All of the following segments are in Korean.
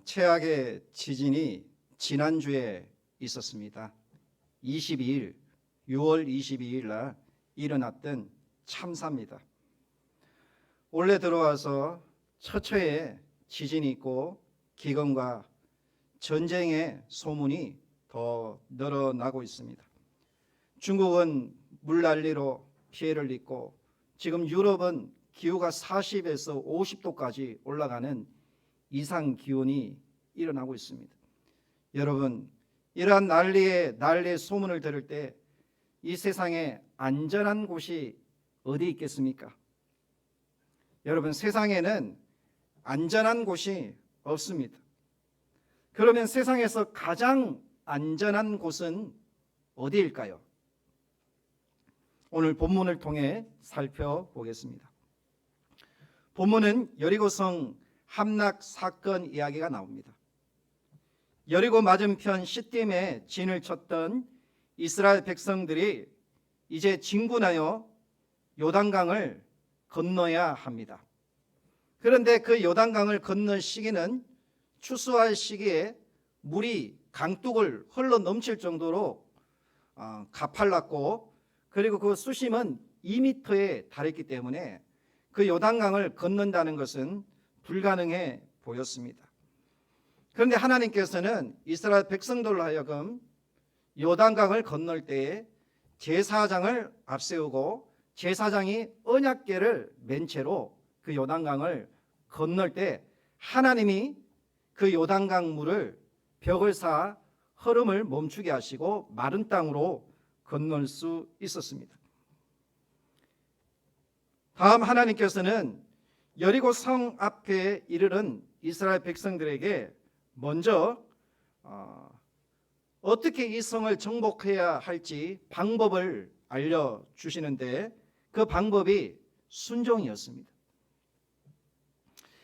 최악의 지진이 지난주에 있었습니다. 6월 22일 날 일어났던 참사입니다. 올해 들어와서 처처에 지진이 있고 기근과 전쟁의 소문이 더 늘어나고 있습니다. 중국은 물난리로 피해를 입고 지금 유럽은 기후가 40에서 50도까지 올라가는 이상 기온이 일어나고 있습니다. 여러분, 이러한 난리의 소문을 들을 때 이 세상에 안전한 곳이 어디 있겠습니까? 여러분, 세상에는 안전한 곳이 없습니다. 그러면 세상에서 가장 안전한 곳은 어디일까요? 오늘 본문을 통해 살펴보겠습니다. 본문은 여리고성 함락 사건 이야기가 나옵니다. 여리고 맞은편 시딤에 진을 쳤던 이스라엘 백성들이 이제 진군하여 요단강을 건너야 합니다. 그런데 그 요단강을 건널 시기는 추수할 시기에 물이 강둑을 흘러 넘칠 정도로 가팔랐고, 그리고 그 수심은 2m에 달했기 때문에 그 요단강을 건넌다는 것은 불가능해 보였습니다. 그런데 하나님께서는 이스라엘 백성들로 하여금 요단강을 건널 때에 제사장을 앞세우고 제사장이 언약궤를 맨 채로 그 요단강을 건널 때 하나님이 그 요단강 물을 벽을 쌓아 흐름을 멈추게 하시고 마른 땅으로 건널 수 있었습니다. 다음 하나님께서는 여리고 성 앞에 이르는 이스라엘 백성들에게 먼저 어떻게 이 성을 정복해야 할지 방법을 알려주시는데 그 방법이 순종이었습니다.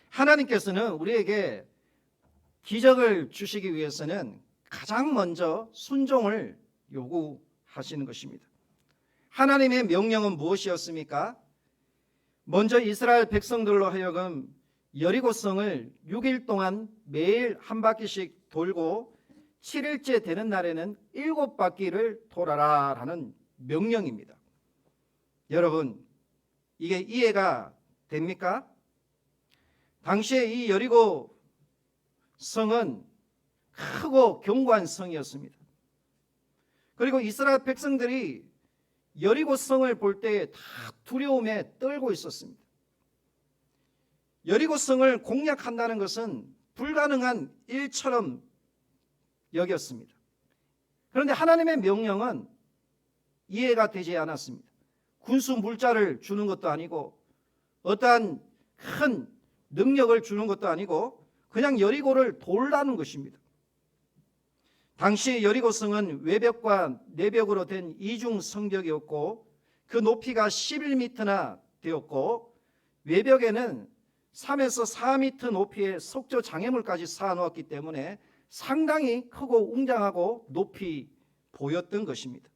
하나님께서는 우리에게 기적을 주시기 위해서는 가장 먼저 순종을 요구하시는 것입니다. 하나님의 명령은 무엇이었습니까? 먼저 이스라엘 백성들로 하여금 여리고성을 6일 동안 매일 한 바퀴씩 돌고 7일째 되는 날에는 7바퀴를 돌아라 라는 명령입니다. 여러분, 이게 이해가 됩니까? 당시에 이 여리고 성은 크고 견고한 성이었습니다. 그리고 이스라엘 백성들이 여리고 성을 볼 때 다 두려움에 떨고 있었습니다. 여리고 성을 공략한다는 것은 불가능한 일처럼 여겼습니다. 그런데 하나님의 명령은 이해가 되지 않았습니다. 군수 물자를 주는 것도 아니고 어떠한 큰 능력을 주는 것도 아니고 그냥 여리고를 돌라는 것입니다. 당시 여리고성은 외벽과 내벽으로 된 이중 성벽이었고 그 높이가 11m나 되었고 외벽에는 3에서 4m 높이의 석조 장애물까지 쌓아놓았기 때문에 상당히 크고 웅장하고 높이 보였던 것입니다.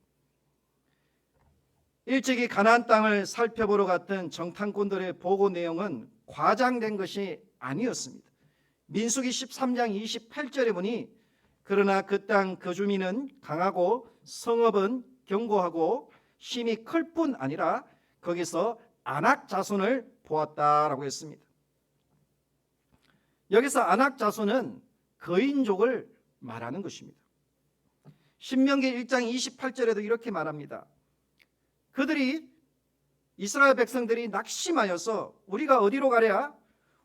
일찍이 가나안 땅을 살펴보러 갔던 정탐꾼들의 보고 내용은 과장된 것이 아니었습니다. 민수기 13장 28절에 보니 그러나 그 땅 그 주민은 강하고 성읍은 견고하고 힘이 클 뿐 아니라 거기서 아낙 자손을 보았다라고 했습니다. 여기서 아낙 자손은 거인족을 말하는 것입니다. 신명기 1장 28절에도 이렇게 말합니다. 그들이 이스라엘 백성들이 낙심하여서 우리가 어디로 가랴?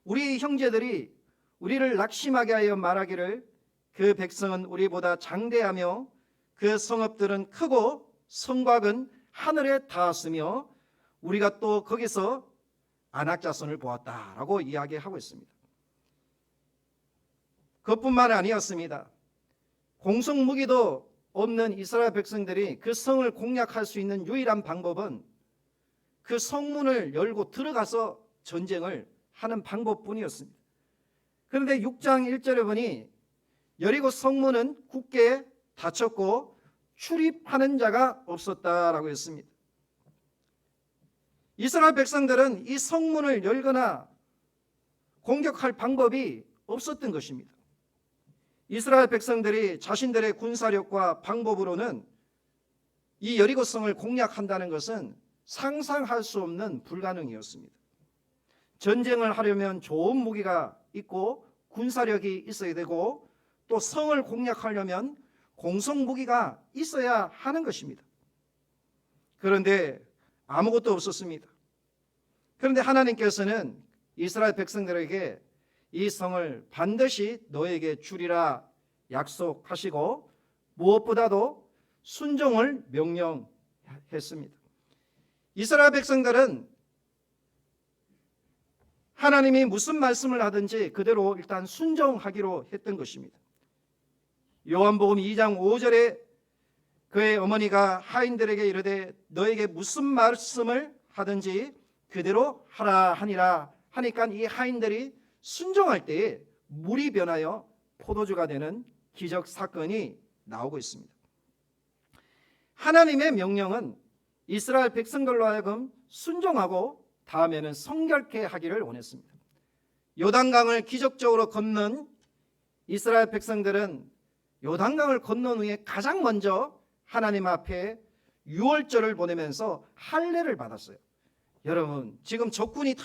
우리 형제들이 우리를 낙심하게 하여 말하기를 그 백성은 우리보다 장대하며 그 성읍들은 크고 성곽은 하늘에 닿았으며 우리가 또 거기서 아낙 자손을 보았다라고 이야기하고 있습니다. 그것뿐만 아니었습니다. 공속 무기도 없는 이스라엘 백성들이 그 성을 공략할 수 있는 유일한 방법은 그 성문을 열고 들어가서 전쟁을 하는 방법뿐이었습니다. 그런데 6장 1절에 보니 여리고 성문은 굳게 닫혔고 출입하는 자가 없었다라고 했습니다. 이스라엘 백성들은 이 성문을 열거나 공격할 방법이 없었던 것입니다. 이스라엘 백성들이 자신들의 군사력과 방법으로는 이 여리고성을 공략한다는 것은 상상할 수 없는 불가능이었습니다. 전쟁을 하려면 좋은 무기가 있고 군사력이 있어야 되고 또 성을 공략하려면 공성 무기가 있어야 하는 것입니다. 그런데 아무것도 없었습니다. 그런데 하나님께서는 이스라엘 백성들에게 이 성을 반드시 너에게 주리라 약속하시고 무엇보다도 순종을 명령했습니다. 이스라엘 백성들은 하나님이 무슨 말씀을 하든지 그대로 일단 순종하기로 했던 것입니다. 요한복음 2장 5절에 그의 어머니가 하인들에게 이르되 너에게 무슨 말씀을 하든지 그대로 하라 하니라 하니까 이 하인들이 순종할 때에 물이 변하여 포도주가 되는 기적 사건이 나오고 있습니다. 하나님의 명령은 이스라엘 백성들로 하여금 순종하고 다음에는 성결케 하기를 원했습니다. 요단강을 기적적으로 건넌 이스라엘 백성들은 요단강을 건넌 후에 가장 먼저 하나님 앞에 유월절을 보내면서 할례를 받았어요. 여러분, 지금 적군이 다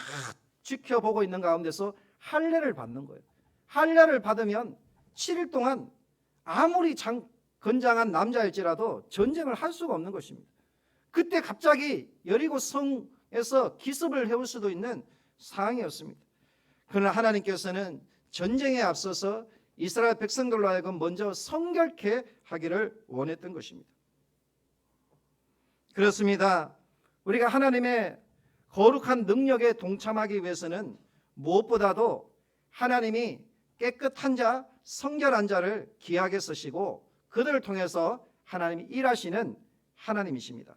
지켜보고 있는 가운데서 할례를 받는 거예요. 할례를 받으면 7일 동안 아무리 건장한 남자일지라도 전쟁을 할 수가 없는 것입니다. 그때 갑자기 여리고 성에서 기습을 해올 수도 있는 상황이었습니다. 그러나 하나님께서는 전쟁에 앞서서 이스라엘 백성들로 하여금 먼저 성결케 하기를 원했던 것입니다. 그렇습니다. 우리가 하나님의 거룩한 능력에 동참하기 위해서는 무엇보다도 하나님이 깨끗한 자, 성결한 자를 귀하게 쓰시고 그들을 통해서 하나님이 일하시는 하나님이십니다.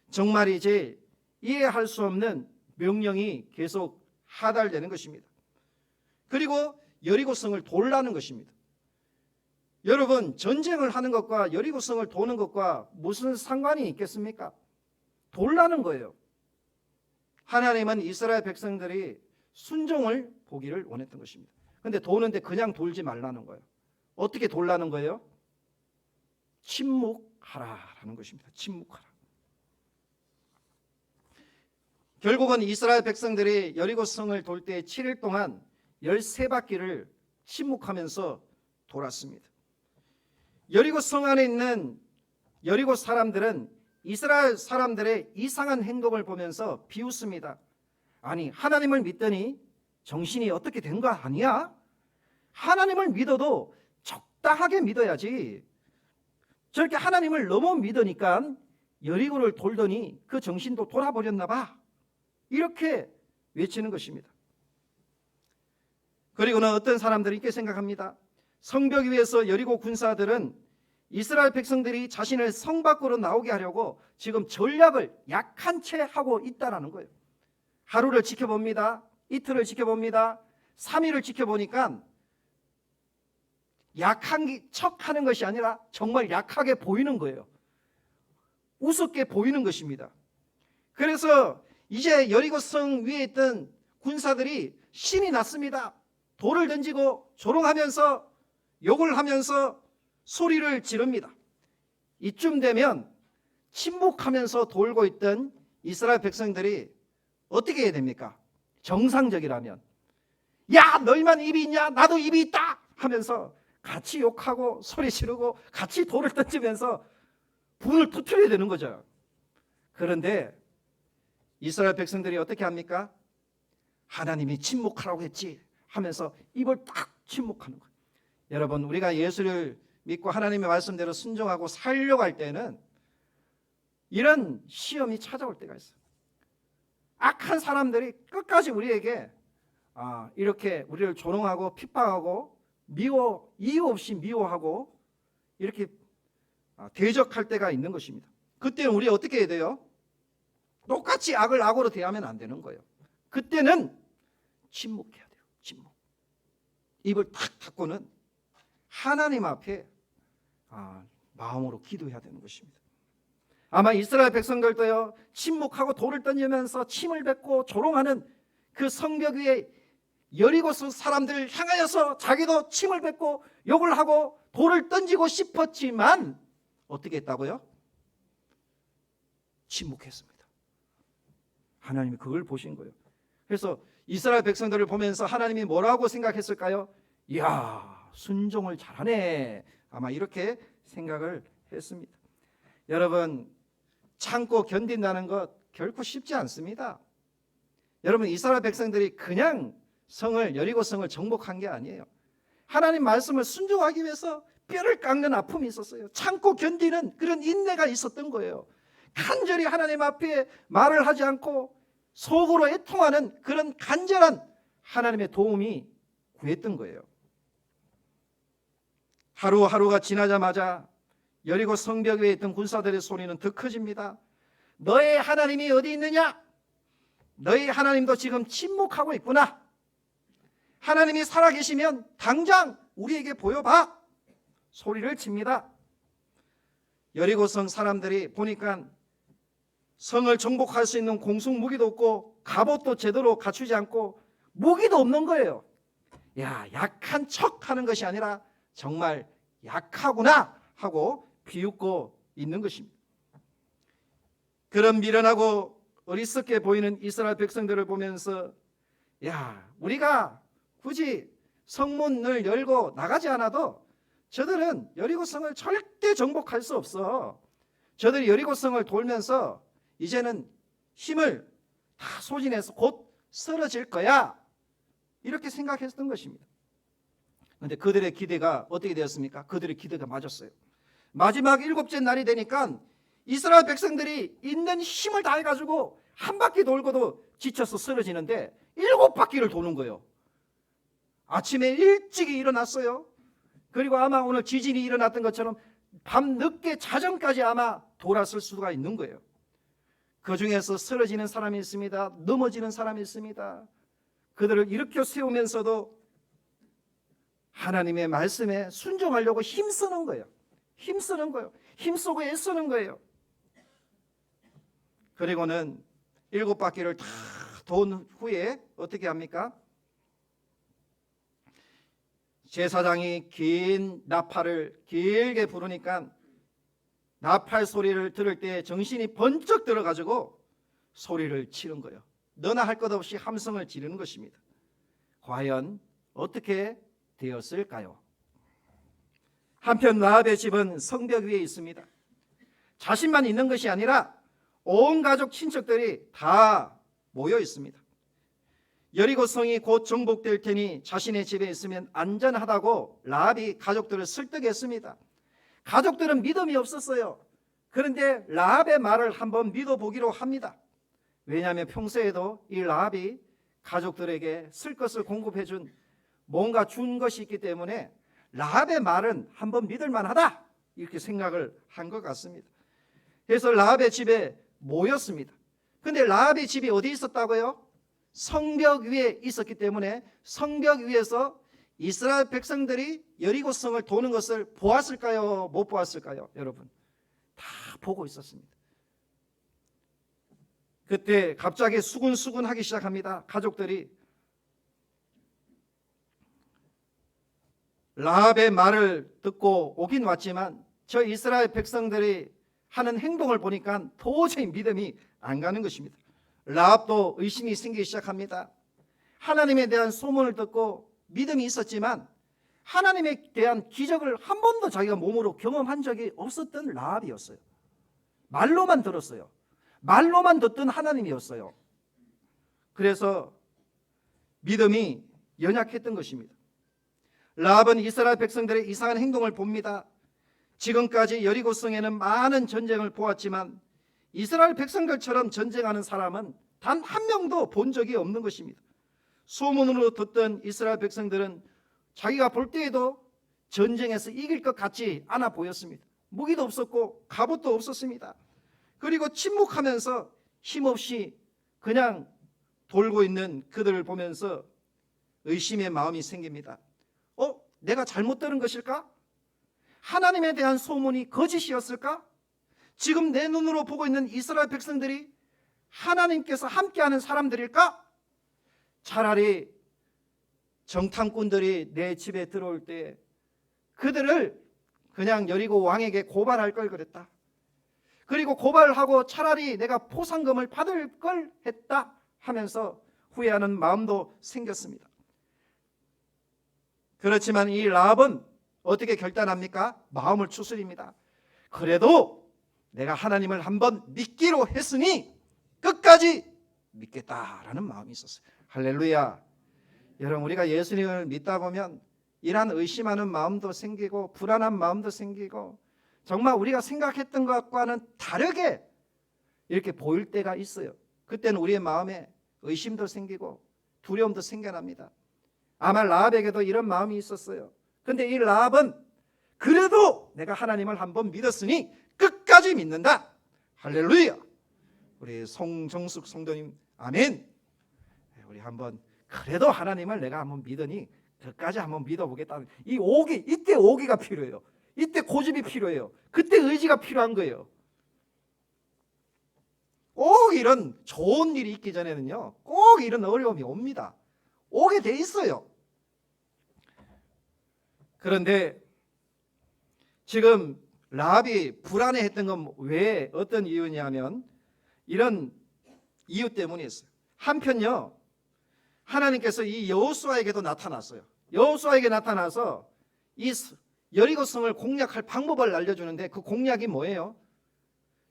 정말이지 이해할 수 없는 명령이 계속 하달되는 것입니다. 그리고 여리고성을 돌라는 것입니다. 여러분, 전쟁을 하는 것과 여리고성을 도는 것과 무슨 상관이 있겠습니까? 돌라는 거예요. 하나님은 이스라엘 백성들이 순종을 보기를 원했던 것입니다. 그런데 도는데 그냥 돌지 말라는 거예요. 어떻게 돌라는 거예요? 침묵하라라는 것입니다. 침묵하라. 결국은 이스라엘 백성들이 여리고성을 돌 때 7일 동안 13바퀴를 침묵하면서 돌았습니다. 여리고성 안에 있는 여리고 사람들은 이스라엘 사람들의 이상한 행동을 보면서 비웃습니다. 아니, 하나님을 믿더니 정신이 어떻게 된 거 아니야? 하나님을 믿어도 적당하게 믿어야지. 저렇게 하나님을 너무 믿으니까 여리고를 돌더니 그 정신도 돌아버렸나 봐. 이렇게 외치는 것입니다. 그리고는 어떤 사람들이 이렇게 생각합니다. 성벽 위에서 여리고 군사들은 이스라엘 백성들이 자신을 성 밖으로 나오게 하려고 지금 전략을 약한 채 하고 있다는 거예요. 하루를 지켜봅니다. 이틀을 지켜봅니다. 3일을 지켜보니까 약한 척하는 것이 아니라 정말 약하게 보이는 거예요. 우습게 보이는 것입니다. 그래서 이제 여리고성 위에 있던 군사들이 신이 났습니다. 돌을 던지고 조롱하면서 욕을 하면서 소리를 지릅니다. 이쯤 되면 침묵하면서 돌고 있던 이스라엘 백성들이 어떻게 해야 됩니까? 정상적이라면 야, 너희만 입이 있냐? 나도 입이 있다 하면서 같이 욕하고 소리 지르고 같이 돌을 던지면서 분을 터뜨려야 되는 거죠. 그런데 이스라엘 백성들이 어떻게 합니까? 하나님이 침묵하라고 했지 하면서 입을 딱 침묵하는 거예요. 여러분, 우리가 예수를 믿고 하나님의 말씀대로 순종하고 살려고 할 때는 이런 시험이 찾아올 때가 있어요. 악한 사람들이 끝까지 우리에게 이렇게 우리를 조롱하고 핍박하고 이유 없이 미워하고 이렇게 대적할 때가 있는 것입니다. 그때는 우리 어떻게 해야 돼요? 똑같이 악을 악으로 대하면 안 되는 거예요. 그때는 침묵해야 돼요. 침묵. 입을 탁 닫고는 하나님 앞에 마음으로 기도해야 되는 것입니다. 아마 이스라엘 백성들도요, 침묵하고 돌을 던지면서 침을 뱉고 조롱하는 그 성벽 위에 여리고성 사람들을 향하여서 자기도 침을 뱉고 욕을 하고 돌을 던지고 싶었지만 어떻게 했다고요? 침묵했습니다. 하나님이 그걸 보신 거예요. 그래서 이스라엘 백성들을 보면서 하나님이 뭐라고 생각했을까요? 이야, 순종을 잘하네. 아마 이렇게 생각을 했습니다. 여러분, 참고 견딘다는 것 결코 쉽지 않습니다. 여러분, 이스라엘 백성들이 그냥 여리고성을 정복한 게 아니에요. 하나님 말씀을 순종하기 위해서 뼈를 깎는 아픔이 있었어요. 참고 견디는 그런 인내가 있었던 거예요. 간절히 하나님 앞에 말을 하지 않고 속으로 애통하는 그런 간절한 하나님의 도움이 구했던 거예요. 하루하루가 지나자마자 여리고 성벽 위에 있던 군사들의 소리는 더 커집니다. 너의 하나님이 어디 있느냐? 너희 하나님도 지금 침묵하고 있구나. 하나님이 살아계시면 당장 우리에게 보여봐. 소리를 칩니다. 여리고성 사람들이 보니까 성을 정복할 수 있는 공속 무기도 없고 갑옷도 제대로 갖추지 않고 무기도 없는 거예요. 야, 약한 척 하는 것이 아니라 정말 약하구나 하고 비웃고 있는 것입니다. 그런 미련하고 어리석게 보이는 이스라엘 백성들을 보면서 야, 우리가 굳이 성문을 열고 나가지 않아도 저들은 여리고성을 절대 정복할 수 없어. 저들이 여리고성을 돌면서 이제는 힘을 다 소진해서 곧 쓰러질 거야. 이렇게 생각했던 것입니다. 그런데 그들의 기대가 어떻게 되었습니까? 그들의 기대가 맞았어요. 마지막 7째 날이 되니까 이스라엘 백성들이 있는 힘을 다해가지고 한 바퀴 돌고도 지쳐서 쓰러지는데 7바퀴를 도는 거예요. 아침에 일찍이 일어났어요. 그리고 아마 오늘 지진이 일어났던 것처럼 밤 늦게 자정까지 아마 돌았을 수가 있는 거예요. 그 중에서 쓰러지는 사람이 있습니다. 넘어지는 사람이 있습니다. 그들을 일으켜 세우면서도 하나님의 말씀에 순종하려고 힘쓰는 거예요. 힘쓰는 거예요. 힘쓰고 애쓰는 거예요. 그리고는 7바퀴를 다 돈 후에 어떻게 합니까? 제사장이 긴 나팔을 길게 부르니까 나팔 소리를 들을 때 정신이 번쩍 들어가지고 소리를 치는 거예요. 너나 할 것 없이 함성을 지르는 것입니다. 과연 어떻게 되었을까요? 한편 라합의 집은 성벽 위에 있습니다. 자신만 있는 것이 아니라 온 가족 친척들이 다 모여 있습니다. 여리고성이 곧 정복될 테니 자신의 집에 있으면 안전하다고 라합이 가족들을 설득했습니다. 가족들은 믿음이 없었어요. 그런데 라합의 말을 한번 믿어보기로 합니다. 왜냐하면 평소에도 이 라합이 가족들에게 쓸 것을 공급해준 뭔가 준 것이 있기 때문에 라합의 말은 한번 믿을 만하다 이렇게 생각을 한 것 같습니다. 그래서 라합의 집에 모였습니다. 그런데 라합의 집이 어디 있었다고요? 성벽 위에 있었기 때문에 성벽 위에서 이스라엘 백성들이 여리고성을 도는 것을 보았을까요? 못 보았을까요? 여러분 다 보고 있었습니다. 그때 갑자기 수군수군하기 시작합니다. 가족들이 라합의 말을 듣고 오긴 왔지만 저 이스라엘 백성들이 하는 행동을 보니까 도저히 믿음이 안 가는 것입니다. 라합도 의심이 생기기 시작합니다. 하나님에 대한 소문을 듣고 믿음이 있었지만 하나님에 대한 기적을 한 번도 자기가 몸으로 경험한 적이 없었던 라합이었어요. 말로만 들었어요. 말로만 듣던 하나님이었어요. 그래서 믿음이 연약했던 것입니다. 라합은 이스라엘 백성들의 이상한 행동을 봅니다. 지금까지 여리고성에는 많은 전쟁을 보았지만 이스라엘 백성들처럼 전쟁하는 사람은 단 한 명도 본 적이 없는 것입니다. 소문으로 듣던 이스라엘 백성들은 자기가 볼 때에도 전쟁에서 이길 것 같지 않아 보였습니다. 무기도 없었고 갑옷도 없었습니다. 그리고 침묵하면서 힘없이 그냥 돌고 있는 그들을 보면서 의심의 마음이 생깁니다. 내가 잘못 들은 것일까? 하나님에 대한 소문이 거짓이었을까? 지금 내 눈으로 보고 있는 이스라엘 백성들이 하나님께서 함께하는 사람들일까? 차라리 정탐꾼들이 내 집에 들어올 때 그들을 그냥 여리고 왕에게 고발할 걸 그랬다. 그리고 고발하고 차라리 내가 포상금을 받을 걸 했다 하면서 후회하는 마음도 생겼습니다. 그렇지만 이 라합은 어떻게 결단합니까? 마음을 추스립니다. 그래도 내가 하나님을 한번 믿기로 했으니 끝까지 믿겠다라는 마음이 있었어요. 할렐루야. 여러분, 우리가 예수님을 믿다 보면 이러한 의심하는 마음도 생기고 불안한 마음도 생기고 정말 우리가 생각했던 것과는 다르게 이렇게 보일 때가 있어요. 그때는 우리의 마음에 의심도 생기고 두려움도 생겨납니다. 아마 라합에게도 이런 마음이 있었어요. 근데 이 라합은 그래도 내가 하나님을 한번 믿었으니 끝까지 믿는다. 할렐루야. 우리 송정숙 성도님 아멘. 우리 한번 그래도 하나님을 내가 한번 믿으니 끝까지 한번 믿어보겠다. 이 오기, 이때 오기가 필요해요. 이때 고집이 필요해요. 그때 의지가 필요한 거예요. 꼭 이런 좋은 일이 있기 전에는요, 꼭 이런 어려움이 옵니다. 오게 돼 있어요. 그런데 지금 라합이 불안해했던 건 왜, 어떤 이유냐면 이런 이유 때문이었어요. 한편요, 하나님께서 이 여호수아에게도 나타났어요. 여호수아에게 나타나서 이 여리고성을 공략할 방법을 알려주는데 그 공략이 뭐예요?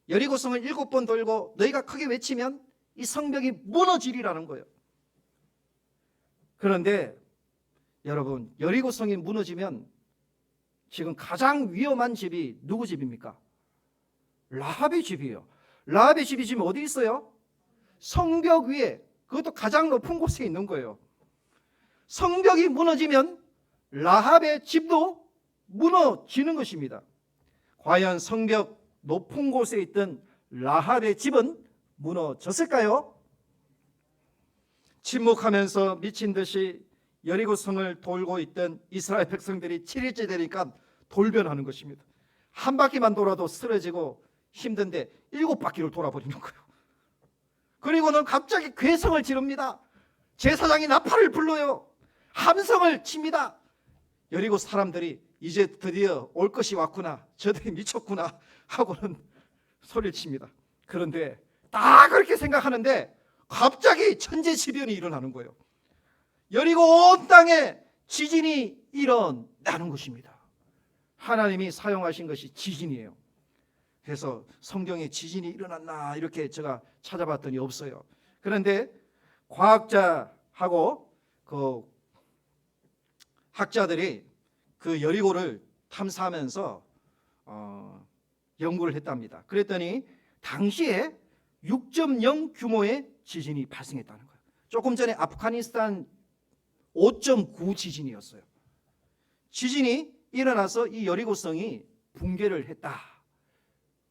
여리고성을 7번 돌고 너희가 크게 외치면 이 성벽이 무너지리라는 거예요. 그런데 여러분, 여리고성이 무너지면 지금 가장 위험한 집이 누구 집입니까? 라합의 집이에요. 라합의 집이 지금 어디 있어요? 성벽 위에, 그것도 가장 높은 곳에 있는 거예요. 성벽이 무너지면 라합의 집도 무너지는 것입니다. 과연 성벽 높은 곳에 있던 라합의 집은 무너졌을까요? 침묵하면서 미친 듯이 여리고성을 돌고 있던 이스라엘 백성들이 7일째 되니까 돌변하는 것입니다. 한 바퀴만 돌아도 쓰러지고 힘든데 7바퀴를 돌아버리는 거예요. 그리고는 갑자기 괴성을 지릅니다. 제사장이 나팔을 불러요. 함성을 칩니다. 여리고 사람들이 이제 드디어 올 것이 왔구나, 저들이 미쳤구나 하고는 소리를 칩니다. 그런데 다 그렇게 생각하는데 갑자기 천재지변이 일어나는 거예요. 여리고 온 땅에 지진이 일어나는 것입니다. 하나님이 사용하신 것이 지진이에요. 그래서 성경에 지진이 일어났나 이렇게 제가 찾아봤더니 없어요. 그런데 과학자하고 그 학자들이 그 여리고를 탐사하면서 연구를 했답니다. 그랬더니 당시에 6.0 규모의 지진이 발생했다는 거예요. 조금 전에 아프가니스탄 5.9 지진이었어요. 지진이 일어나서 이 여리고성이 붕괴를 했다.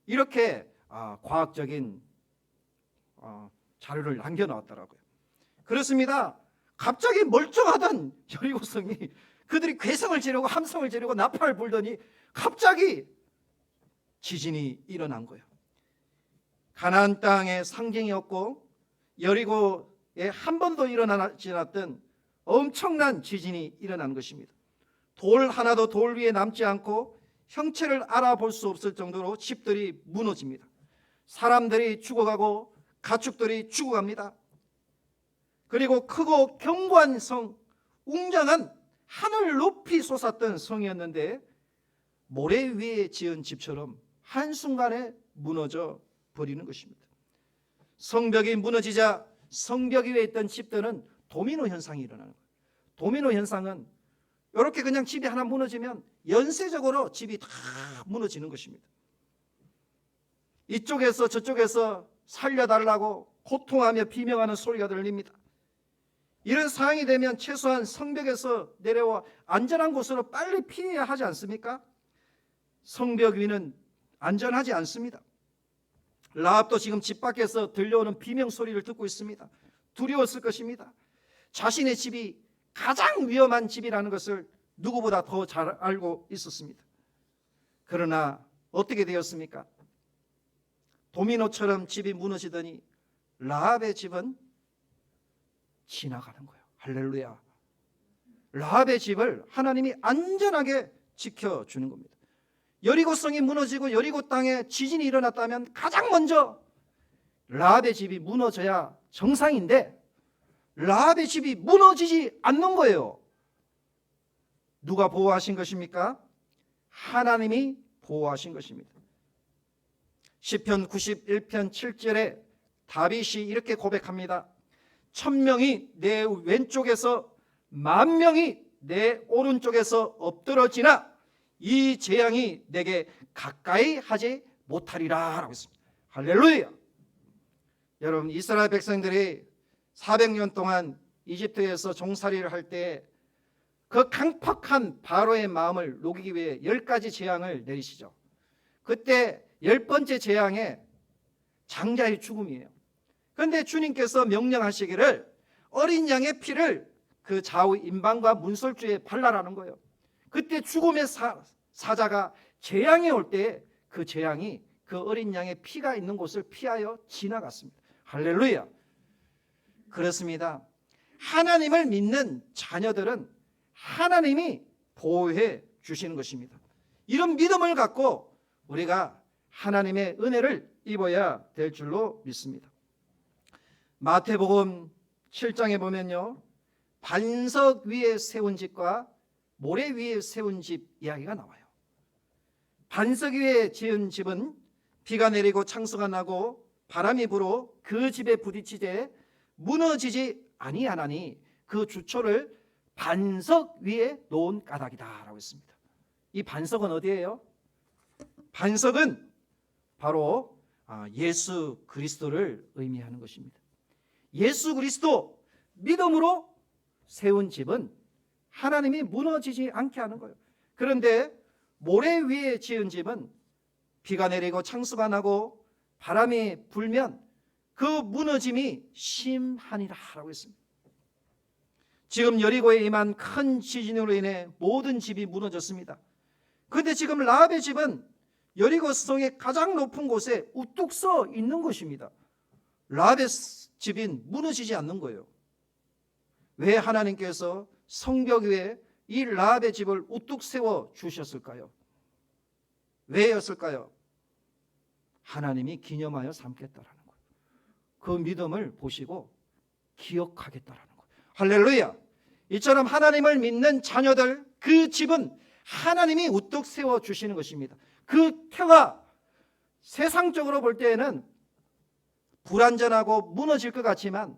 이렇게 과학적인 자료를 남겨놓았더라고요. 그렇습니다. 갑자기 멀쩡하던 여리고성이 그들이 괴성을 지르고 함성을 지르고 나팔을 불더니 갑자기 지진이 일어난 거예요. 가나안 땅의 상징이었고 여리고에 한 번도 일어나지 않았던 엄청난 지진이 일어난 것입니다. 돌 하나도 돌 위에 남지 않고 형체를 알아볼 수 없을 정도로 집들이 무너집니다. 사람들이 죽어가고 가축들이 죽어갑니다. 그리고 크고 견고한 성, 웅장한 하늘 높이 솟았던 성이었는데 모래 위에 지은 집처럼 한순간에 무너져 버리는 것입니다. 성벽이 무너지자 성벽 위에 있던 집들은 도미노 현상이 일어나는 거예요. 도미노 현상은 이렇게 그냥 집이 하나 무너지면 연쇄적으로 집이 다 무너지는 것입니다. 이쪽에서 저쪽에서 살려달라고 고통하며 비명하는 소리가 들립니다. 이런 상황이 되면 최소한 성벽에서 내려와 안전한 곳으로 빨리 피해야 하지 않습니까? 성벽 위는 안전하지 않습니다. 라합도 지금 집 밖에서 들려오는 비명 소리를 듣고 있습니다. 두려웠을 것입니다. 자신의 집이 가장 위험한 집이라는 것을 누구보다 더 잘 알고 있었습니다. 그러나 어떻게 되었습니까? 도미노처럼 집이 무너지더니 라합의 집은 지나가는 거예요. 할렐루야. 라합의 집을 하나님이 안전하게 지켜주는 겁니다. 여리고성이 무너지고 여리고 땅에 지진이 일어났다면 가장 먼저 라합의 집이 무너져야 정상인데 라합의 집이 무너지지 않는 거예요. 누가 보호하신 것입니까? 하나님이 보호하신 것입니다. 시편 91편 7절에 다윗이 이렇게 고백합니다. 1000명이 내 왼쪽에서 10,000명이 내 오른쪽에서 엎드러지나 이 재앙이 내게 가까이 하지 못하리라 라고 했습니다. 할렐루야. 여러분, 이스라엘 백성들이 400년 동안 이집트에서 종살이를 할 때 그 강팍한 바로의 마음을 녹이기 위해 10가지 재앙을 내리시죠. 그때 10번째 재앙에 장자의 죽음이에요. 그런데 주님께서 명령하시기를 어린 양의 피를 그 좌우 임방과 문설주에 발라라는 거예요. 그때 죽음의 사자가 재앙이 올 때 그 재앙이 그 어린 양의 피가 있는 곳을 피하여 지나갔습니다. 할렐루야. 그렇습니다. 하나님을 믿는 자녀들은 하나님이 보호해 주시는 것입니다. 이런 믿음을 갖고 우리가 하나님의 은혜를 입어야 될 줄로 믿습니다. 마태복음 7장에 보면요, 반석 위에 세운 집과 모래 위에 세운 집 이야기가 나와요. 반석 위에 지은 집은 비가 내리고 창수가 나고 바람이 불어 그 집에 부딪히되 무너지지 아니하나니 그 주초를 반석 위에 놓은 까닭이다 라고 했습니다. 이 반석은 어디예요? 반석은 바로 예수 그리스도를 의미하는 것입니다. 예수 그리스도 믿음으로 세운 집은 하나님이 무너지지 않게 하는 거예요. 그런데 모래 위에 지은 집은 비가 내리고 창수가 나고 바람이 불면 그 무너짐이 심하니라 라고 했습니다. 지금 여리고에 임한 큰 지진으로 인해 모든 집이 무너졌습니다. 그런데 지금 라합의 집은 여리고 성의 가장 높은 곳에 우뚝 서 있는 것입니다. 라합의 집이 무너지지 않는 거예요. 왜 하나님께서 성벽 위에 이 라합의 집을 우뚝 세워 주셨을까요? 왜였을까요? 하나님이 기념하여 삼겠다라는 거예요. 그 믿음을 보시고 기억하겠다라는 거예요. 할렐루야. 이처럼 하나님을 믿는 자녀들, 그 집은 하나님이 우뚝 세워 주시는 것입니다. 그 터가 세상적으로 볼 때에는 불완전하고 무너질 것 같지만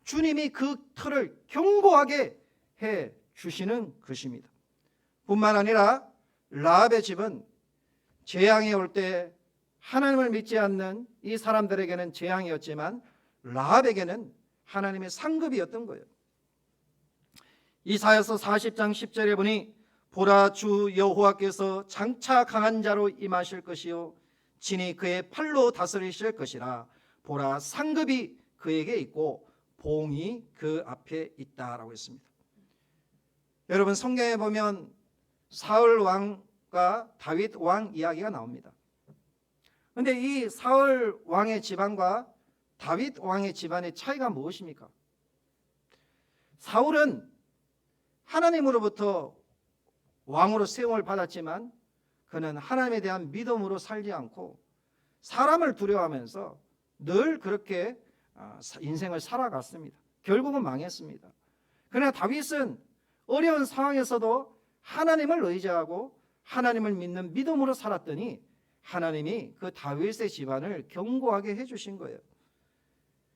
주님이 그 터를 견고하게 해 주시는 것입니다. 뿐만 아니라 라합의 집은 재앙이 올 때 하나님을 믿지 않는 이 사람들에게는 재앙이었지만 라합에게는 하나님의 상급이었던 거예요. 이사야서 40장 10절에 보니 보라, 주 여호와께서 장차 강한 자로 임하실 것이요 진이 그의 팔로 다스리실 것이라. 보라, 상급이 그에게 있고 봉이 그 앞에 있다라고 했습니다. 여러분, 성경에 보면 사울 왕과 다윗 왕 이야기가 나옵니다. 그런데 이 사울 왕의 집안과 다윗 왕의 집안의 차이가 무엇입니까? 사울은 하나님으로부터 왕으로 세움을 받았지만 그는 하나님에 대한 믿음으로 살지 않고 사람을 두려워하면서 늘 그렇게 인생을 살아갔습니다. 결국은 망했습니다. 그러나 다윗은 어려운 상황에서도 하나님을 의지하고 하나님을 믿는 믿음으로 살았더니 하나님이 그 다윗의 집안을 견고하게 해주신 거예요.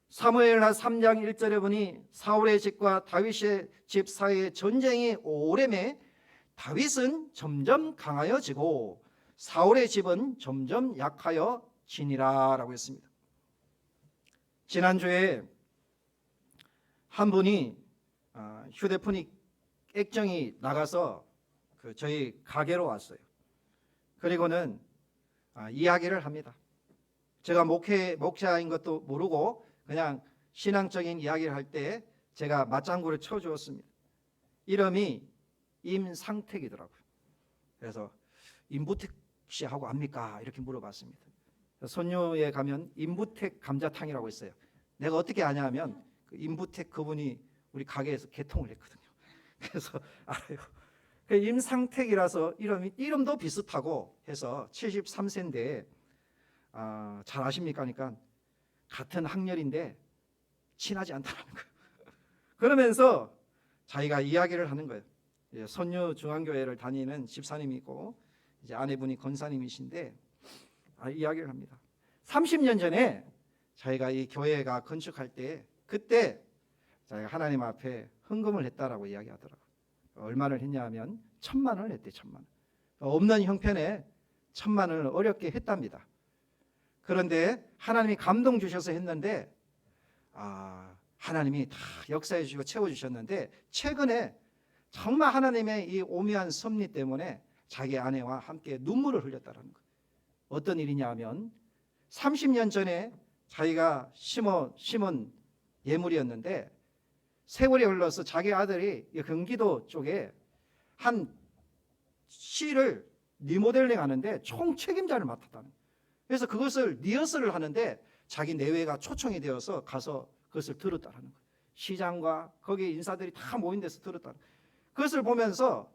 사무엘하 3장 1절에 보니 사울의 집과 다윗의 집 사이에 전쟁이 오래매 다윗은 점점 강하여지고 사울의 집은 점점 약하여지니라 라고 했습니다. 지난주에 한 분이 휴대폰이 액정이 나가서 저희 가게로 왔어요. 그리고는 이야기를 합니다. 제가 목사인 것도 모르고 그냥 신앙적인 이야기를 할 때 제가 맞장구를 쳐주었습니다. 이름이 임상택이더라고요. 그래서 임부택 씨하고 압니까? 이렇게 물어봤습니다. 손녀에 가면 임부택 감자탕이라고 있어요. 내가 어떻게 아냐면 그 임부택 그분이 우리 가게에서 개통을 했거든요. 그래서 알아요. 임상택이라서 이름도 비슷하고 해서 73세인데 잘 아십니까? 그러니까 같은 학년인데 친하지 않다는 거예요. 그러면서 자기가 이야기를 하는 거예요. 선유 중앙교회를 다니는 집사님이고 이제 아내분이 권사님이신데 이야기를 합니다. 30년 전에 자기가 이 교회가 건축할 때 그때 자기가 하나님 앞에 헌금을 했다라고 이야기하더라고요. 얼마를 했냐 하면 1,000만 원을 했대. 1,000만 원. 없는 형편에 1,000만 원을 어렵게 했답니다. 그런데 하나님이 감동 주셔서 했는데 하나님이 다 역사해 주시고 채워주셨는데 최근에 정말 하나님의 이 오묘한 섭리 때문에 자기 아내와 함께 눈물을 흘렸다는 거예요. 어떤 일이냐 하면 30년 전에 자기가 심은 예물이었는데 세월이 흘러서 자기 아들이 경기도 쪽에 한 시를 리모델링 하는데 총책임자를 맡았다는 거예요. 그래서 그것을 리허설을 하는데 자기 내외가 초청이 되어서 가서 그것을 들었다는 거예요. 시장과 거기 인사들이 다 모인 데서 들었다는 거예요. 그것을 보면서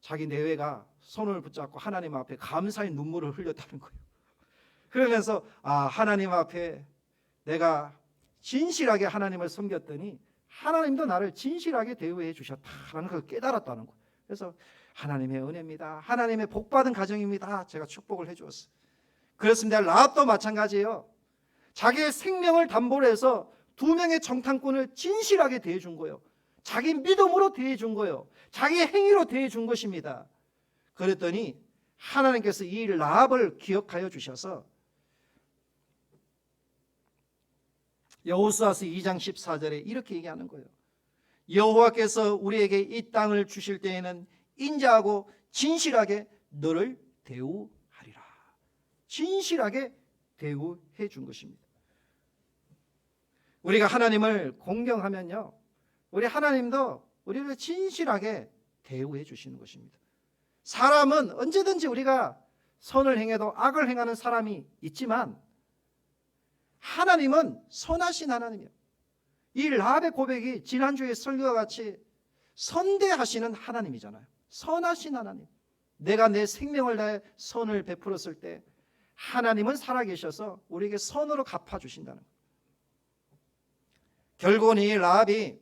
자기 내외가 손을 붙잡고 하나님 앞에 감사의 눈물을 흘렸다는 거예요. 그러면서 하나님 앞에 내가 진실하게 하나님을 섬겼더니 하나님도 나를 진실하게 대우해 주셨다라는 걸 깨달았다는 거예요. 그래서 하나님의 은혜입니다. 하나님의 복받은 가정입니다. 제가 축복을 해 주었어요. 그렇습니다. 라합도 마찬가지예요. 자기의 생명을 담보로 해서 2명의 정탐꾼을 진실하게 대해 준 거예요. 자기 믿음으로 대해 준 거예요. 자기의 행위로 대해 준 것입니다. 그랬더니 하나님께서 이 라합을 기억하여 주셔서 여호수아서 2장 14절에 이렇게 얘기하는 거예요. 여호와께서 우리에게 이 땅을 주실 때에는 인자하고 진실하게 너를 대우하리라. 진실하게 대우해 준 것입니다. 우리가 하나님을 공경하면요, 우리 하나님도 우리를 진실하게 대우해 주시는 것입니다. 사람은 언제든지 우리가 선을 행해도 악을 행하는 사람이 있지만 하나님은 선하신 하나님이에요. 이 라합의 고백이 지난주에 설교와 같이 선대하시는 하나님이잖아요. 선하신 하나님. 내가 내 생명을 다해 선을 베풀었을 때 하나님은 살아계셔서 우리에게 선으로 갚아주신다는 거예요. 결국은 이 라합이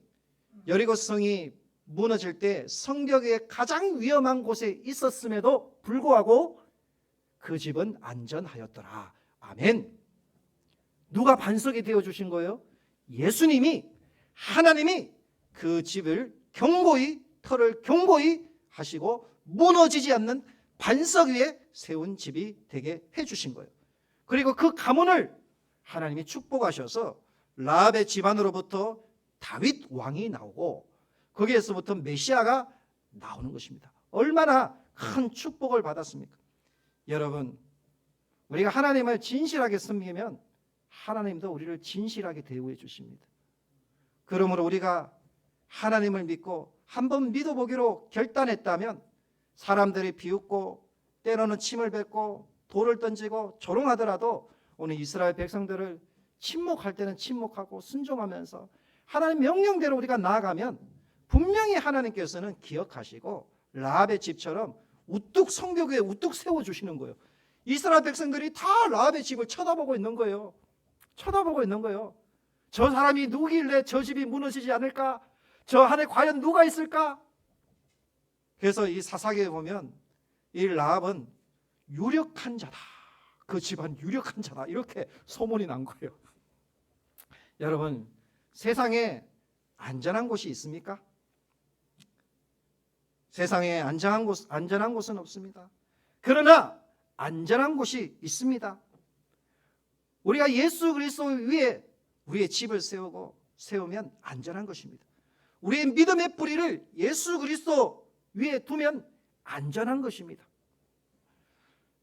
여리고성이 무너질 때 성벽의 가장 위험한 곳에 있었음에도 불구하고 그 집은 안전하였더라. 아멘. 누가 반석이 되어주신 거예요? 예수님이, 하나님이 그 집을 견고히, 터를 견고히 하시고 무너지지 않는 반석 위에 세운 집이 되게 해주신 거예요. 그리고 그 가문을 하나님이 축복하셔서 라합의 집안으로부터 다윗 왕이 나오고 거기에서부터 메시아가 나오는 것입니다. 얼마나 큰 축복을 받았습니까? 여러분, 우리가 하나님을 진실하게 섬기면 하나님도 우리를 진실하게 대우해 주십니다. 그러므로 우리가 하나님을 믿고 한번 믿어보기로 결단했다면 사람들이 비웃고 때로는 침을 뱉고 돌을 던지고 조롱하더라도 오늘 이스라엘 백성들을 침묵할 때는 침묵하고 순종하면서 하나님 명령대로 우리가 나아가면 분명히 하나님께서는 기억하시고 라합의 집처럼 우뚝 성벽 위에 우뚝 세워주시는 거예요. 이스라엘 백성들이 다 라합의 집을 쳐다보고 있는 거예요. 쳐다보고 있는 거예요. 저 사람이 누구길래 저 집이 무너지지 않을까? 저 안에 과연 누가 있을까? 그래서 이 사사기에 보면 이 라합은 유력한 자다. 그 집안 유력한 자다. 이렇게 소문이 난 거예요. 여러분, 세상에 안전한 곳이 있습니까? 세상에 안전한 곳은 없습니다. 그러나 안전한 곳이 있습니다. 우리가 예수 그리스도 위에 우리의 집을 세우면 안전한 것입니다. 우리의 믿음의 뿌리를 예수 그리스도 위에 두면 안전한 것입니다.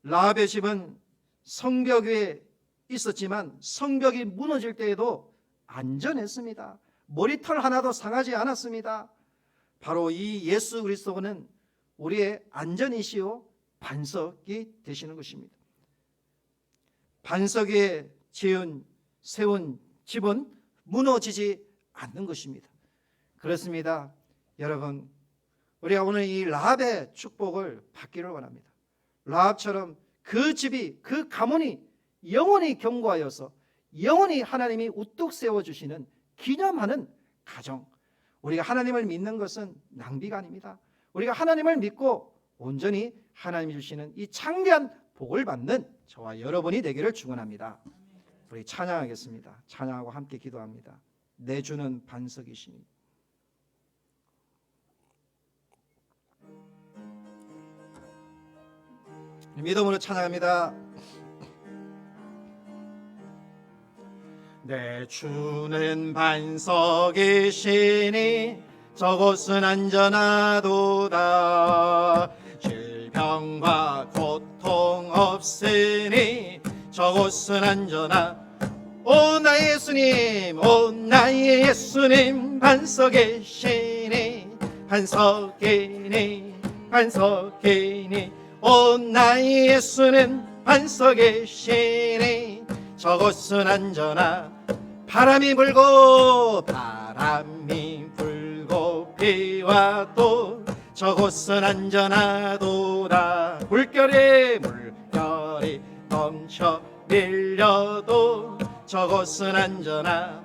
라합의 집은 성벽 위에 있었지만 성벽이 무너질 때에도 안전했습니다. 머리털 하나도 상하지 않았습니다. 바로 이 예수 그리스도는 우리의 안전이시요 반석이 되시는 것입니다. 반석 위에 세운 집은 무너지지 않는 것입니다. 그렇습니다. 여러분, 우리가 오늘 이 라합의 축복을 받기를 원합니다. 라합처럼 그 집이, 그 가문이 영원히 견고하여서 영원히 하나님이 우뚝 세워주시는 기념하는 가정. 우리가 하나님을 믿는 것은 낭비가 아닙니다. 우리가 하나님을 믿고 온전히 하나님이 주시는 이 창대한 복을 받는 저와 여러분이 되기를 축원합니다. 우리 찬양하겠습니다. 찬양하고 함께 기도합니다. 내 주는 반석이시니. 믿음으로 찬양합니다. 내 주는 반석이시니 저곳은 안전하도다. 질병과 고통 없으니 저곳은 안전하. 오 나의 예수님, 오 나의 예수님, 반석이시니 반석이니 반석이니. 오 나의 예수는 반석이시니 저곳은 안전하. 바람이 불고 비와도 저곳은 안전하도다. 물결이 넘쳐 밀려도 저곳은 안전하다.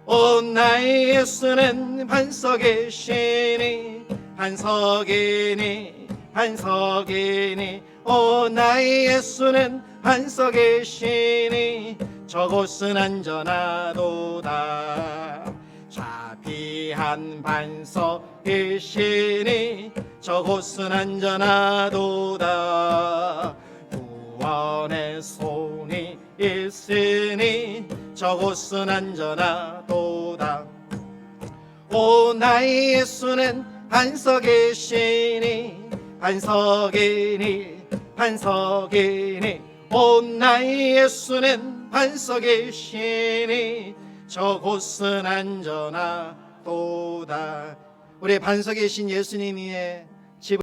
오 나의 예수는 반석이시니 반석이니 반석이니. 오 나의 예수는 반석이시니 저곳은 안전하도다. 자비한 반석이시니 저곳은 안전하도다. 구원의 손이 있으니 저곳은 안전하도다. 오 나의 예수는 반석이시니 반석이니 반석이니. 오 나의 예수는 반석이시니 저곳은 안전하도다. 우리 반석이신 예수님 위에